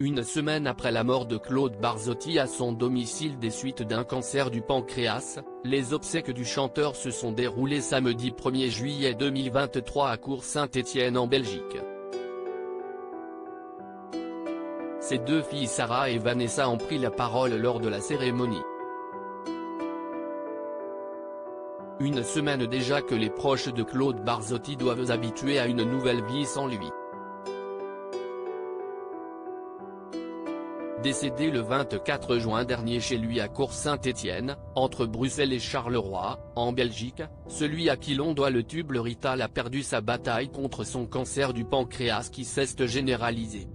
Une semaine après la mort de Claude Barzotti à son domicile des suites d'un cancer du pancréas, les obsèques du chanteur se sont déroulées samedi 1er juillet 2023 à Cours-Saint-Étienne en Belgique. Ses deux filles Sarah et Vanessa ont pris la parole lors de la cérémonie. Une semaine déjà que les proches de Claude Barzotti doivent s'habituer à une nouvelle vie sans lui. Décédé le 24 juin dernier chez lui à Cours-Saint-Étienne, entre Bruxelles et Charleroi, en Belgique, celui à qui l'on doit le tube Le Rital a perdu sa bataille contre son cancer du pancréas qui s'est généralisé.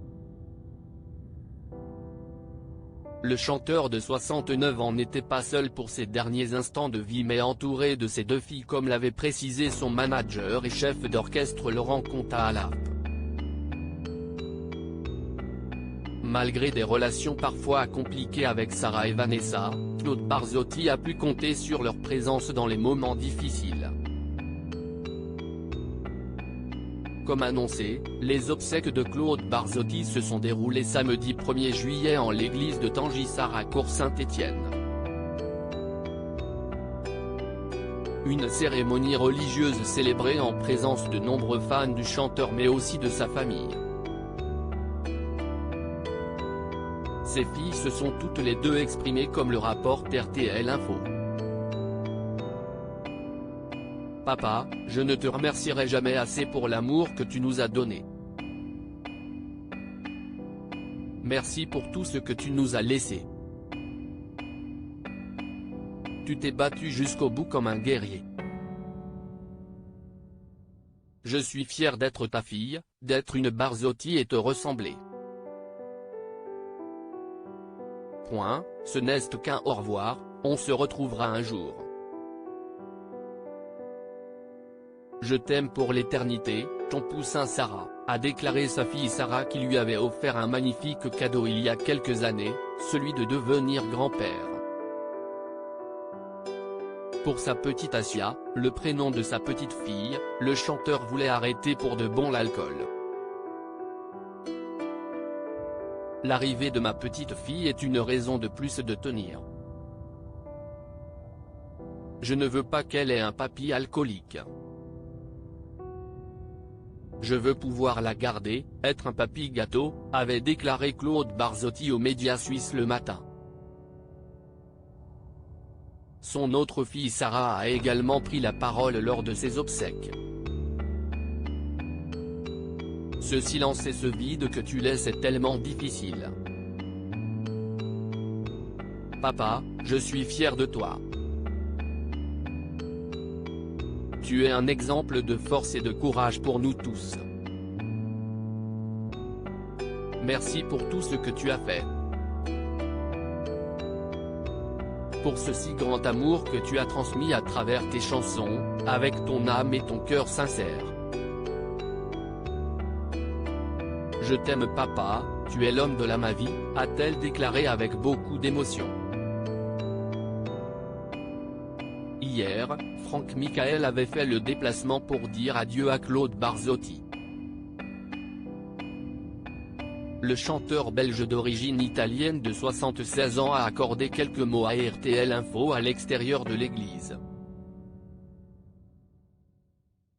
Le chanteur de 69 ans n'était pas seul pour ses derniers instants de vie mais entouré de ses deux filles comme l'avait précisé son manager et chef d'orchestre Laurent Contalap. Malgré des relations parfois compliquées avec Sarah et Vanessa, Claude Barzotti a pu compter sur leur présence dans les moments difficiles. Comme annoncé, les obsèques de Claude Barzotti se sont déroulées samedi 1er juillet en l'église de Tangissart à Cours-Saint-Étienne. Une cérémonie religieuse célébrée en présence de nombreux fans du chanteur mais aussi de sa famille. Ses filles se sont toutes les deux exprimées comme le rapporte RTL Info. Papa, je ne te remercierai jamais assez pour l'amour que tu nous as donné. Merci pour tout ce que tu nous as laissé. Tu t'es battu jusqu'au bout comme un guerrier. Je suis fier d'être ta fille, d'être une Barzotti et te ressembler. Ce n'est qu'un au revoir, on se retrouvera un jour. Je t'aime pour l'éternité, ton poussin Sarah, a déclaré sa fille Sarah qui lui avait offert un magnifique cadeau il y a quelques années, celui de devenir grand-père. Pour sa petite Asia, le prénom de sa petite fille, le chanteur voulait arrêter pour de bon l'alcool. L'arrivée de ma petite fille est une raison de plus de tenir. Je ne veux pas qu'elle ait un papy alcoolique. Je veux pouvoir la garder, être un papy gâteau, avait déclaré Claude Barzotti aux médias suisses le matin. Son autre fille Sarah a également pris la parole lors de ses obsèques. Ce silence et ce vide que tu laisses est tellement difficile. Papa, je suis fier de toi. Tu es un exemple de force et de courage pour nous tous. Merci pour tout ce que tu as fait. Pour ce si grand amour que tu as transmis à travers tes chansons, avec ton âme et ton cœur sincère. Je t'aime papa, tu es l'homme de ma vie, a-t-elle déclaré avec beaucoup d'émotion. Hier, Franck Michael avait fait le déplacement pour dire adieu à Claude Barzotti. Le chanteur belge d'origine italienne de 76 ans a accordé quelques mots à RTL Info à l'extérieur de l'église.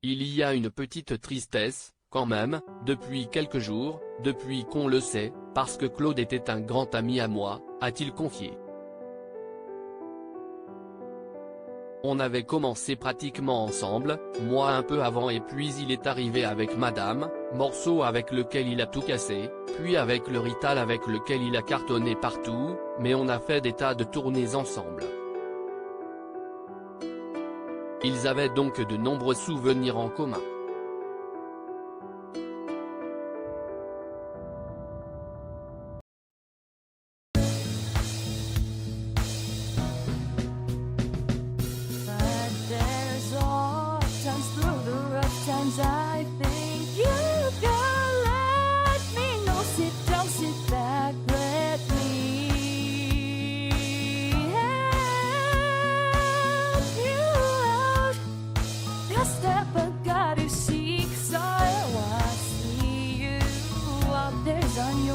Il y a une petite tristesse, quand même, depuis quelques jours, depuis qu'on le sait, parce que Claude était un grand ami à moi, a-t-il confié. On avait commencé pratiquement ensemble, moi un peu avant et puis il est arrivé avec Madame, morceau avec lequel il a tout cassé, puis avec le Rital avec lequel il a cartonné partout, mais on a fait des tas de tournées ensemble. Ils avaient donc de nombreux souvenirs en commun. I think you can let me know. Sit down, sit back, let me help you out. The step I gotta seek, so I see you out there's on